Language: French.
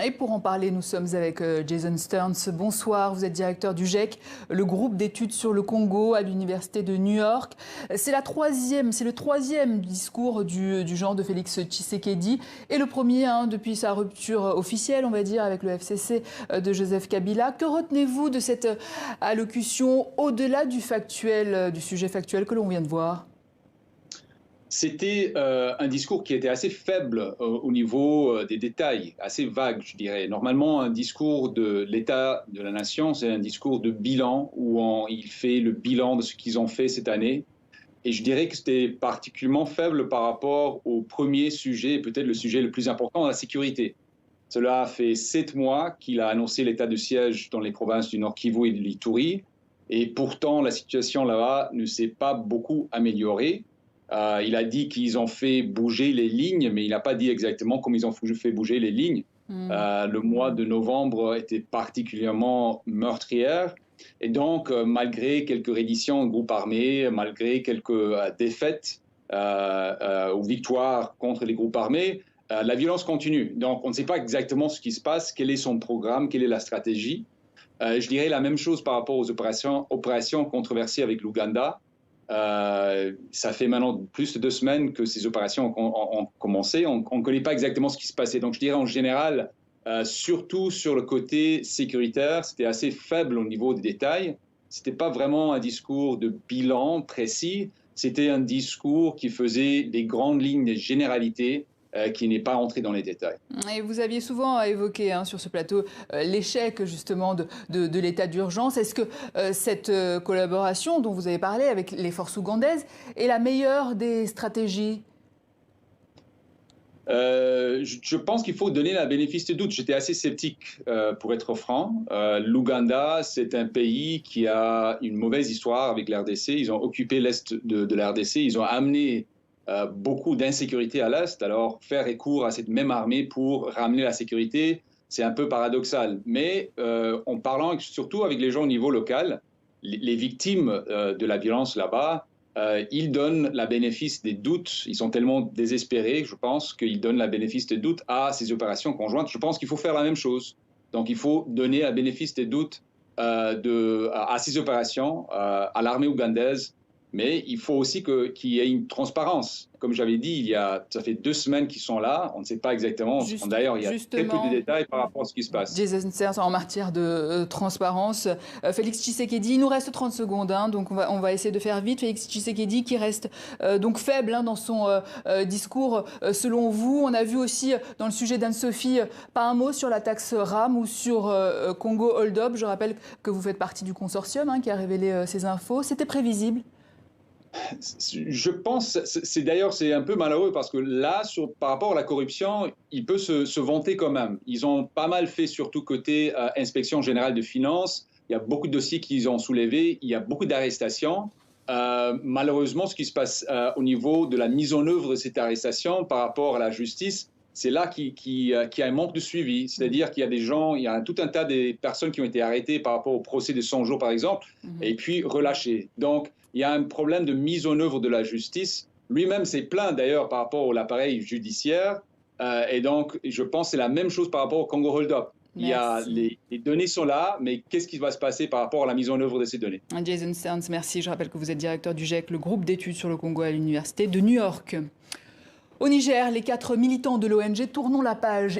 Et pour en parler, nous sommes avec Jason Stearns. Bonsoir, vous êtes directeur du GIEC, le groupe d'études sur le Congo à l'Université de New York. C'est le troisième discours du genre de Félix Tshisekedi et le premier depuis sa rupture officielle, on va dire, avec le FCC de Joseph Kabila. Que retenez-vous de cette allocution au-delà du sujet factuel que l'on vient de voir ? C'était un discours qui était assez faible au niveau des détails, assez vague, je dirais. Normalement, un discours de l'État de la nation, c'est un discours de bilan où il fait le bilan de ce qu'ils ont fait cette année. Et je dirais que c'était particulièrement faible par rapport au premier sujet, peut-être le sujet le plus important, la sécurité. Cela fait 7 mois qu'il a annoncé l'état de siège dans les provinces du Nord Kivu et de l'Ituri. Et pourtant, la situation là-bas ne s'est pas beaucoup améliorée. Il a dit qu'ils ont fait bouger les lignes, mais il n'a pas dit exactement comment ils ont fait bouger les lignes. Le mois de novembre était particulièrement meurtrière. Et donc, malgré quelques redditions de groupes armés, malgré quelques défaites ou victoires contre les groupes armés, la violence continue. Donc, on ne sait pas exactement ce qui se passe, quel est son programme, quelle est la stratégie. Je dirais la même chose par rapport aux opérations controversées avec l'Ouganda. Ça fait maintenant plus de 2 semaines que ces opérations ont commencé. On ne connaît pas exactement ce qui se passait. Donc je dirais en général, surtout sur le côté sécuritaire, c'était assez faible au niveau des détails. Ce n'était pas vraiment un discours de bilan précis. C'était un discours qui faisait des grandes lignes, des généralités, qui n'est pas entré dans les détails. Et vous aviez souvent évoqué sur ce plateau l'échec justement de l'état d'urgence. Est-ce que cette collaboration dont vous avez parlé avec les forces ougandaises est la meilleure des stratégies ? Je pense qu'il faut donner le bénéfice du doute. J'étais assez sceptique, pour être franc. L'Ouganda, c'est un pays qui a une mauvaise histoire avec l'RDC. Ils ont occupé l'Est de l'RDC. Ils ont amené beaucoup d'insécurité à l'Est. Alors, faire recours à cette même armée pour ramener la sécurité, c'est un peu paradoxal. Mais en parlant surtout avec les gens au niveau local, les victimes de la violence là-bas, ils donnent la bénéfice des doutes. Ils sont tellement désespérés, je pense, qu'ils donnent la bénéfice des doutes à ces opérations conjointes. Je pense qu'il faut faire la même chose. Donc, il faut donner la bénéfice des doutes à ces opérations, à l'armée ougandaise. Mais il faut aussi qu'il y ait une transparence. Comme j'avais dit, ça fait 2 semaines qu'ils sont là. On ne sait pas exactement. D'ailleurs, il y a très peu de détails par rapport à ce qui se passe. Jason Stearns, en matière de transparence. Félix Tshisekedi, il nous reste 30 secondes, donc on va essayer de faire vite. Félix Tshisekedi qui reste donc faible dans son discours. Selon vous, on a vu aussi dans le sujet d'Anne-Sophie, pas un mot sur la taxe RAM ou sur Congo Hold Up. Je rappelle que vous faites partie du consortium qui a révélé ces infos. C'était prévisible ? Je pense, c'est un peu malheureux parce que là, par rapport à la corruption, il peut se vanter quand même. Ils ont pas mal fait, surtout côté inspection générale de finances. Il y a beaucoup de dossiers qu'ils ont soulevés, il y a beaucoup d'arrestations. Malheureusement, ce qui se passe au niveau de la mise en œuvre de cette arrestation par rapport à la justice, c'est là qu'il y a un manque de suivi. C'est-à-dire qu'il y a des gens, il y a tout un tas de personnes qui ont été arrêtées par rapport au procès de 100 jours, par exemple, et puis relâchées. Donc, il y a un problème de mise en œuvre de la justice. Lui-même s'est plaint d'ailleurs par rapport à l'appareil judiciaire. Et donc, je pense que c'est la même chose par rapport au Congo Hold Up. Il y a les données sont là, mais qu'est-ce qui va se passer par rapport à la mise en œuvre de ces données ? Jason Stearns, merci. Je rappelle que vous êtes directeur du GIEC, le groupe d'études sur le Congo à l'Université de New York. Au Niger, les 4 militants de l'ONG Tournons la page